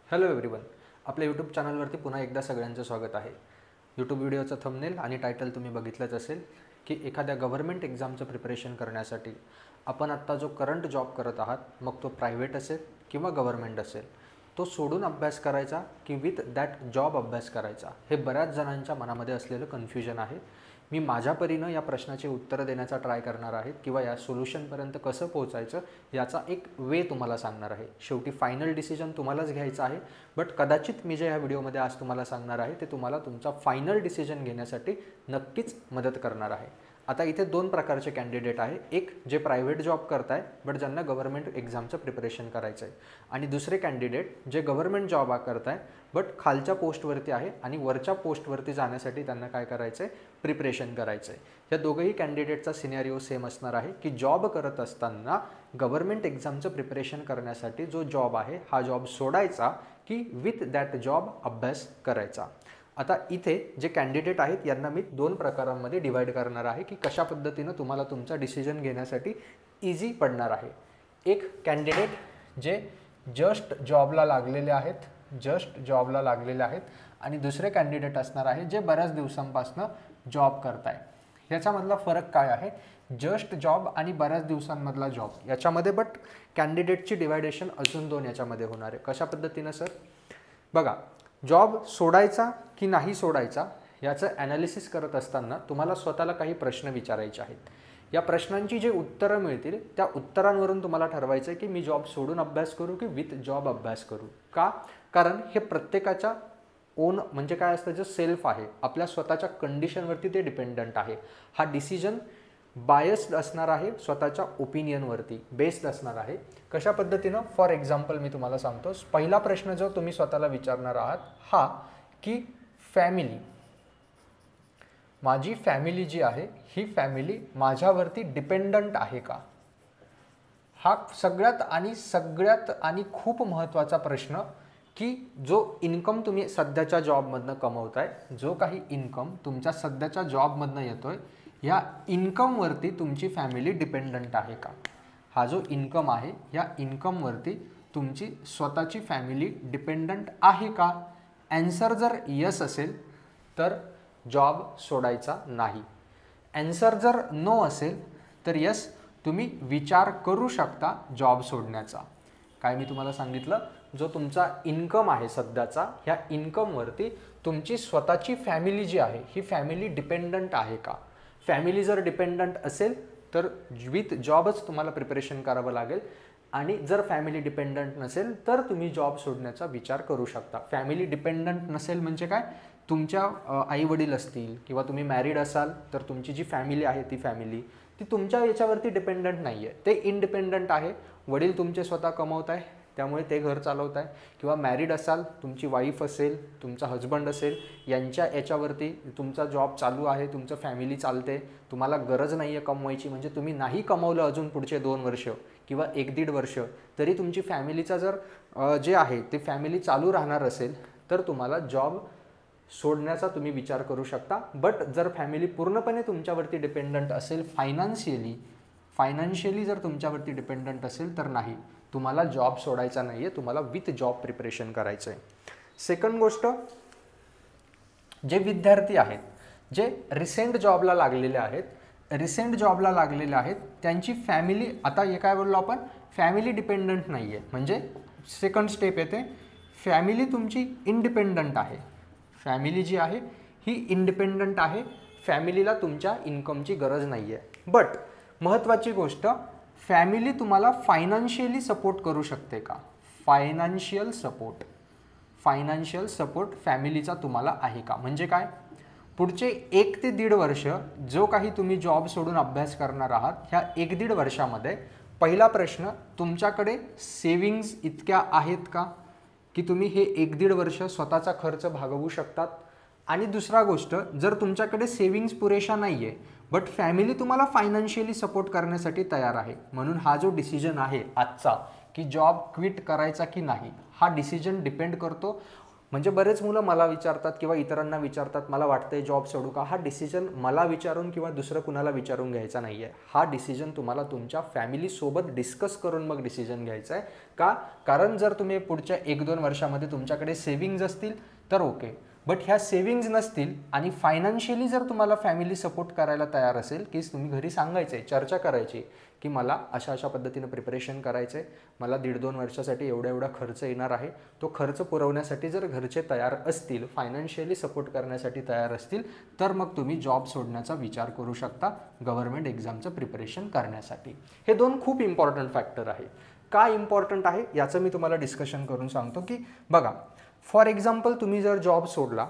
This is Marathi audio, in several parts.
हॅलो एव्हरीवन, आपल्या यूट्यूब चॅनलवरती पुन्हा एकदा सगळ्यांचं स्वागत आहे. यूट्यूब व्हिडिओचं थंबनेल आणि टायटल तुम्ही बघितलंच असेल की एखाद्या गव्हर्नमेंट एक्झामचं प्रिपरेशन करण्यासाठी आपण आत्ता जो करंट जॉब करत आहात, मग तो प्रायव्हेट असेल किंवा गव्हर्नमेंट असेल, तो सोडून अभ्यास करायचा की विथ दॅट जॉब अभ्यास करायचा, हे बऱ्याच जणांच्या मनामध्ये असलेलं कन्फ्युजन आहे. मी माझ्या परीनं या प्रश्नाची उत्तरं देण्याचा ट्राय करणार आहे किंवा या सोल्युशनपर्यंत कसं पोहोचायचं याचा एक वे तुम्हाला सांगणार आहे. शेवटी फायनल डिसिजन तुम्हालाच घ्यायचा आहे, बट कदाचित मी जे ह्या व्हिडिओमध्ये आज तुम्हाला सांगणार आहे ते तुम्हाला तुमचा फायनल डिसिजन घेण्यासाठी नक्कीच मदत करणार आहे. आता इथे दोन प्रकारचे कॅन्डिडेट आहे. एक जे प्रायव्हेट जॉब करताय बट ज्यांना गव्हर्नमेंट एक्झामचं प्रिपरेशन करायचं आहे, आणि दुसरे कॅन्डिडेट जे गव्हर्नमेंट जॉब करताय बट खालच्या पोस्टवरती आहे आणि वरच्या पोस्टवरती जाण्यासाठी त्यांना काय करायचं आहे, प्रिपरेशन करायचं आहे. या दोघंही कॅन्डिडेटचा सिनेरिओ सेम असणार आहे की जॉब करत असताना गव्हर्नमेंट एक्झामचं प्रिपरेशन करण्यासाठी जो जॉब आहे हा जॉब सोडायचा की विथ दॅट जॉब अभ्यास करायचा. आता इथे जे कॅन्डिडेट आहेत यांना मी दोन प्रकारांमध्ये डिवाइड करणार आहे की कशा पद्धतीनं तुम्हाला तुमचा डिसिजन घेण्यासाठी इझी पडणार आहे. एक कॅन्डिडेट जे जस्ट जॉबला लागलेले आहेत आणि दुसरे कॅन्डिडेट असणार आहे जे बऱ्याच दिवसांपासून जॉब करताय. याच्यामधला फरक काय आहे? जस्ट जॉब आणि बऱ्याच दिवसांमधला जॉब याच्यामध्ये, बट कॅन्डिडेटची डिवायडेशन अजून दोन याच्यामध्ये होणार आहे. कशा पद्धतीनं सर? बघा, जॉब सोडायचा की नाही सोडायचा याचं ॲनालिसिस करत असताना तुम्हाला स्वतःला काही प्रश्न विचारायचे आहेत. या प्रश्नांची जे उत्तरं मिळतील त्या उत्तरांवरून तुम्हाला ठरवायचं आहे की मी जॉब सोडून अभ्यास करू की विथ जॉब अभ्यास करू. का? कारण हे प्रत्येकाच्या ओन म्हणजे काय असतं, जे सेल्फ आहे आपल्या स्वतःच्या कंडिशनवरती ते डिपेंडंट आहे. हा डिसिजन बायस्ड असणार आहे, स्वतःच्या ओपिनियनवरती बेस्ड असणार आहे. कशा पद्धतीनं? फॉर एक्झाम्पल मी तुम्हाला सांगतो. पहिला प्रश्न जो तुम्ही स्वतःला विचारणार आहात हा की फॅमिली, माझी फॅमिली जी आहे ही फॅमिली माझ्यावरती डिपेंडंट आहे का? हा सगळ्यात आणि खूप महत्त्वाचा प्रश्न, की जो इन्कम तुम्ही सध्याच्या जॉबमधनं कमवताय, जो काही इन्कम तुमच्या सध्याच्या जॉबमधनं येतोय, या इन्कमवरती तुमची फॅमिली डिपेंडंट आहे का? हा जो इन्कम आहे या इन्कमवरती तुमची स्वतःची फॅमिली डिपेंडंट आहे का? ॲन्सर जर यस असेल तर जॉब सोडायचा नाही. ॲन्सर जर नो असेल तर यस, तुम्ही विचार करू शकता जॉब सोडण्याचा. काय मी तुम्हाला सांगितलं, जो तुमचा इन्कम आहे सध्याचा, ह्या इन्कमवरती तुमची स्वतःची फॅमिली जी आहे ही फॅमिली डिपेंडंट आहे का? फॅमिली जर डिपेंडंट असेल तर विथ जॉबच तुम्हाला प्रिपरेशन करावं लागेल, आणि जर फॅमिली डिपेंडंट नसेल तर तुम्ही जॉब सोडण्याचा विचार करू शकता. फॅमिली डिपेंडंट नसेल म्हणजे काय? तुमच्या आईवडील असतील किंवा तुम्ही मॅरिड असाल तर तुमची जी फॅमिली आहे ती फॅमिली ती तुमच्या याच्यावरती डिपेंडंट नाही आहे, ते इंडिपेंडंट आहे. वडील तुमचे स्वतः कमवत आहे त्यामुळे ते घर चालवत आहे. किंवा मॅरिड असाल, तुमची वाईफ असेल, तुमचा हजबंड असेल, यांच्या याच्यावरती तुमचा जॉब चालू आहे, तुमचं फॅमिली चालते. तुम्हाला गरज नाही आहे कमवायची, म्हणजे तुम्ही नाही कमवलं अजून पुढचे 2 वर्ष किंवा 1-1.5 वर्ष तरी तुमची फॅमिलीचा जर जे आहे ते फॅमिली चालू राहणार असेल तर तुम्हाला जॉब सोडण्याचा तुम्ही विचार करू शकता. बट जर फॅमिली पूर्णपणे तुमच्यावरती डिपेंडंट असेल, फायनान्शियली जर तुमच्यावरती डिपेंडंट असेल तर नाही, तुम्हाला जॉब सोडायचा नाही आहे, तुम्हाला विथ जॉब प्रिपरेशन करायचं आहे. सेकंड गोष्ट, जे विद्यार्थी आहेत जे रिसेंट जॉबला लागलेले आहेत त्यांची फॅमिली, आता हे काय बोललो आपण, फॅमिली डिपेंडंट नाही आहे, म्हणजे सेकंड स्टेप येते, फॅमिली तुमची इंडिपेंडंट आहे. फॅमिली जी आहे ही इंडिपेंडंट आहे, फॅमिलीला तुमच्या इन्कमची गरज नाही आहे. बट महत्त्वाची गोष्ट, फॅमिली तुम्हाला फायनान्शियली सपोर्ट करू शकते का? फायनान्शियल सपोर्ट फॅमिलीचा तुम्हाला आहे का? म्हणजे काय? पुढचे 1 ते 1.5 वर्ष जो काही तुम्ही जॉब सोडून अभ्यास करणार आहात, ह्या 1-1.5 वर्षामध्ये पहिला प्रश्न, तुमच्याकडे सेविंग्ज इतक्या आहेत का की तुम्ही हे 1-1.5 वर्ष स्वतःचा खर्च भागवू शकतात? आणि दुसरा गोष्ट, जर तुमच्याकडे सेविंग्ज पुरेशा नाही आहे बट फॅमिली तुम्हाला फायनान्शियली सपोर्ट करण्यासाठी तयार आहे, म्हणून हा जो डिसिजन आहे आजचा की जॉब क्विट करायचा की नाही, हा डिसिजन डिपेंड करतो म्हणजे बरेच मुलं मला विचारतात किंवा इतरांना विचारतात, मला वाटतंय जॉब सोडू का. हा डिसिजन मला विचारून किंवा दुसरं कुणाला विचारून घ्यायचा नाही आहे. हा डिसिजन तुम्हाला तुमच्या फॅमिलीसोबत डिस्कस करून मग डिसिजन घ्यायचा आहे. का? कारण जर तुम्ही पुढच्या 1-2 वर्षामध्ये तुमच्याकडे सेव्हिंग्ज असतील तर ओके, बट ह्या सेव्हिंग्ज नसतील आणि फायनान्शियली जर तुम्हाला फॅमिली सपोर्ट करायला तयार असेल, की तुम्ही घरी सांगायचं आहे, चर्चा करायची की मला अशा अशा पद्धतीनं प्रिपरेशन करायचं आहे, मला 1.5-2 वर्षासाठी एवढा खर्च येणार आहे, तो खर्च पुरवण्यासाठी जर घरचे तयार असतील, फायनान्शियली सपोर्ट करण्यासाठी तयार असतील, तर मग तुम्ही जॉब सोडण्याचा विचार करू शकता गव्हर्नमेंट एक्झामचं प्रिपरेशन करण्यासाठी. हे 2 खूप इम्पॉर्टंट फॅक्टर आहे. काय इम्पॉर्टंट आहे याचं मी तुम्हाला डिस्कशन करून सांगतो. की बघा, फॉर एक्झाम्पल तुम्ही जर जॉब सोडला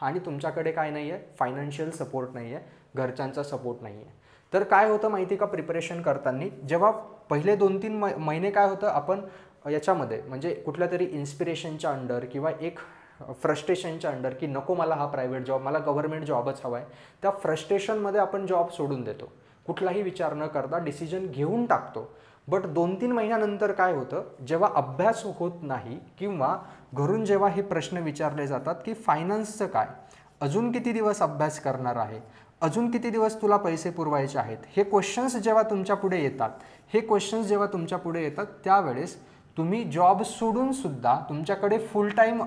आणि तुमच्याकडे काय नाही आहे, फायनान्शियल सपोर्ट नाही आहे, घरच्यांचा सपोर्ट नाही आहे, तर काय होतं माहिती का, प्रिपरेशन करताना जेव्हा पहिले 2-3 महिने काय होतं, आपण याच्यामध्ये म्हणजे कुठल्या तरी इन्स्पिरेशनच्या अंडर किंवा एक फ्रस्ट्रेशनच्या अंडर की नको मला हा प्रायव्हेट जॉब, मला गव्हर्नमेंट जॉबच हवा आहे, त्या फ्रस्ट्रेशनमध्ये आपण जॉब सोडून देतो, कुठलाही विचार न करता डिसिजन घेऊन टाकतो. बट 2-3 महिन्यानंतर काय होतं, जेव्हा अभ्यास होत नाही किंवा घरून जेव्हा हे प्रश्न विचारले जातात की फायनान्सचं काय, अजून किती दिवस अभ्यास करणार आहे, अजून किती दिवस तुला पैसे पुरवायचे आहेत, हे क्वेश्चन्स जेव्हा तुमच्या पुढे येतात, त्यावेळेस तुम्ही जॉब सोडून सुद्धा, तुमच्याकडे फुल टाईम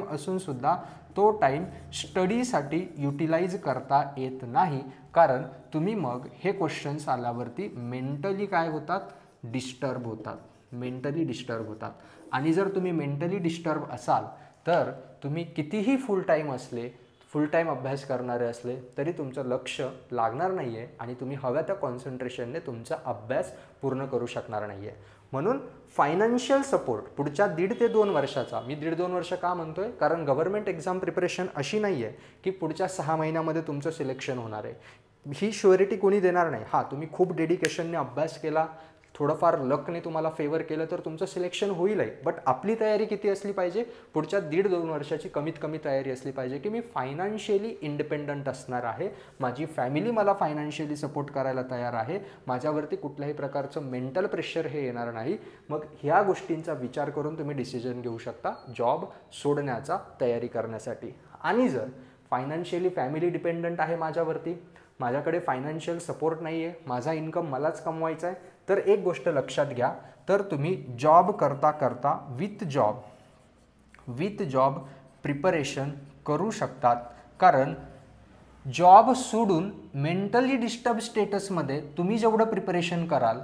असून सुद्धा तो टाईम स्टडीसाठी युटिलाइज करता येत नाही. कारण तुम्ही मग हे क्वेश्चन्स आल्यावरती मेंटली काय होतात, डिस्टर्ब होतात. आणि जर तुम्ही मेंटली डिस्टर्ब असाल तर तुम्ही कितीही फुल टाईम अभ्यास करणारे असले तरी तुमचं लक्ष लागणार नाही आहे आणि तुम्ही हव्या त्या कॉन्सन्ट्रेशनने तुमचा अभ्यास पूर्ण करू शकणार नाही आहे. म्हणून फायनान्शियल सपोर्ट पुढच्या 1.5 ते 2 वर्षाचा, मी 1.5-2 वर्ष का म्हणतोय, कारण गव्हर्नमेंट एक्झाम प्रिपरेशन अशी नाही आहे की पुढच्या 6 महिन्यामध्ये तुमचं सिलेक्शन होणार आहे. ही श्युरिटी कोणी देणार नाही. हां, तुम्ही खूप डेडिकेशनने अभ्यास केला, थोडंफार लकने तुम्हाला फेवर केलं तर तुमचं सिलेक्शन होईलही. बट आपली तयारी किती असली पाहिजे, पुढच्या 1.5-2 वर्षाची कमीत कमी तयारी असली पाहिजे की मी फायनान्शियली इंडिपेंडंट असणार आहे, माझी फॅमिली मला फायनान्शियली सपोर्ट करायला तयार आहे, माझ्यावरती कुठल्याही प्रकारचं मेंटल प्रेशर हे येणार नाही. मग ह्या गोष्टींचा विचार करून तुम्ही डिसिजन घेऊ शकता जॉब सोडण्याचा तयारी करण्यासाठी. आणि जर फायनान्शियली फॅमिली डिपेंडंट आहे माझ्यावरती, माझ्याकडे फायनान्शियल सपोर्ट नाही आहे, माझा इन्कम मलाच कमवायचा आहे, तर एक गोष्ट लक्षात घ्या, तर तुम्ही जॉब करता विथ जॉब प्रिपरेशन करू शकतात. कारण जॉब सोडून मेंटली डिस्टर्ब स्टेटसमध्ये तुम्ही जेवढं प्रिपरेशन कराल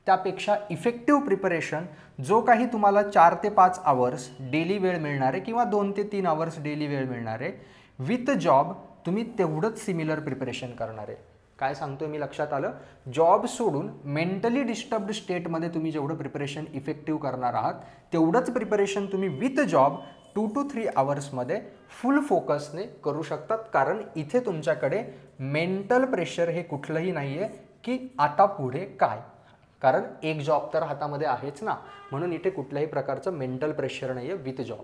त्यापेक्षा इफेक्टिव्ह प्रिपरेशन, जो काही तुम्हाला 4 ते 5 आवर्स डेली वेळ मिळणार आहे किंवा 2 ते 3 आवर्स डेली वेळ मिळणार आहे, विथ जॉब तुम्ही तेवढंच सिमिलर प्रिपरेशन करणार आहे. काय सांगतोय मी, लक्षात आलं? जॉब सोडून मेंटली डिस्टर्ब्ड स्टेटमध्ये तुम्ही जेवढं प्रिपरेशन इफेक्टिव्ह करणार आहात तेवढंच प्रिपरेशन तुम्ही विथ जॉब 2 to 3 आवर्समध्ये फुल फोकसने करू शकतात. कारण इथे तुमच्याकडे मेंटल प्रेशर हे कुठलंही नाही आहे की आता पुढे काय, कारण एक जॉब तर हातामध्ये आहेच ना, म्हणून इथे कुठल्याही प्रकारचं मेंटल प्रेशर नाही आहे विथ जॉब.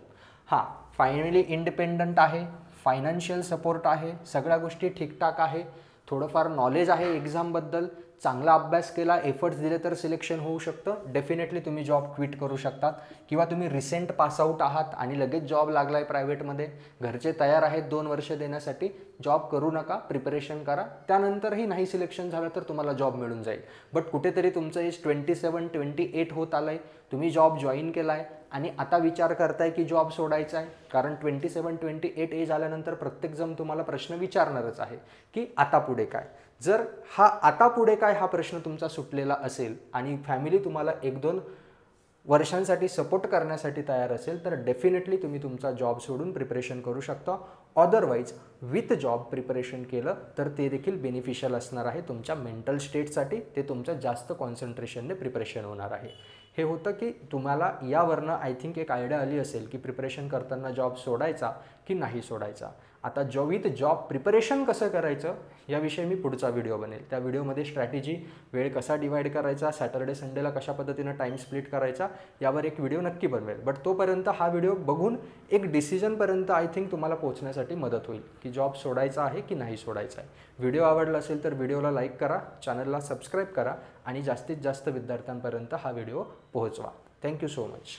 हां, फायनली इंडिपेंडंट आहे, फायनान्शियल सपोर्ट आहे, सगळ्या गोष्टी ठीकठाक आहे, थोडंफार नॉलेज आहे एक्झामबद्दल, चांगला अभ्यास केला, एफर्ट्स दिले तर सिलेक्शन होऊ शकतं. डेफिनेटली तुम्ही जॉब क्विट करू शकतात. किंवा तुम्ही रिसेंट पासआउट आहात आणि लगेच जॉब लागला आहे प्रायव्हेटमध्ये, घरचे तयार आहेत 2 वर्ष देण्यासाठी, जॉब करू नका, प्रिपरेशन करा, त्यानंतरही नाही सिलेक्शन झालं तर तुम्हाला जॉब मिळून जाईल. बट कुठेतरी तुमचं एज 27-28 होत आलं आहे, तुम्ही जॉब जॉईन केला आहे आणि आता विचार करताय की जॉब सोडायचा आहे, कारण 27-28 एज आल्यानंतर प्रत्येकजण तुम्हाला प्रश्न विचारणारच आहे की आता पुढे काय. जर हा आता पुढे काय हा प्रश्न तुमचा सुटलेला असेल आणि फॅमिली तुम्हाला 1-2 वर्षांसाठी सपोर्ट करण्यासाठी तयार असेल तर डेफिनेटली तुम्ही तुमचा जॉब सोडून प्रिपरेशन करू शकता. अदरवाईज विथ जॉब प्रिपरेशन केलं तर ते देखील बेनिफिशियल असणार आहे तुमच्या मेंटल स्टेटसाठी, ते तुमचं जास्त कॉन्सन्ट्रेशनने प्रिपरेशन होणार आहे. हे होतं की तुम्हाला यावरनं आय थिंक एक आयडिया आली असेल की प्रिपरेशन करताना जॉब सोडायचा की नाही सोडायचा. आता विथ जॉब प्रिपरेशन कसं करायचं याविषयी मी पुढचा व्हिडिओ बनेल. त्या व्हिडिओमध्ये स्ट्रॅटेजी, वेळ कसा डिवाईड करायचा, सॅटर्डे संडेला कशा पद्धतीनं टाईम स्प्लिट करायचा यावर एक व्हिडिओ नक्की बनवेल. बट तोपर्यंत हा व्हिडिओ बघून एक डिसिजनपर्यंत आय थिंक तुम्हाला पोहोचण्यासाठी मदत होईल की जॉब सोडायचा आहे की नाही सोडायचा आहे. व्हिडिओ आवडला असेल तर व्हिडिओला लाईक करा, चॅनलला सबस्क्राईब करा आणि जास्तीत जास्त विद्यार्थ्यांपर्यंत हा व्हिडिओ पोहोचवा. Thank you so much.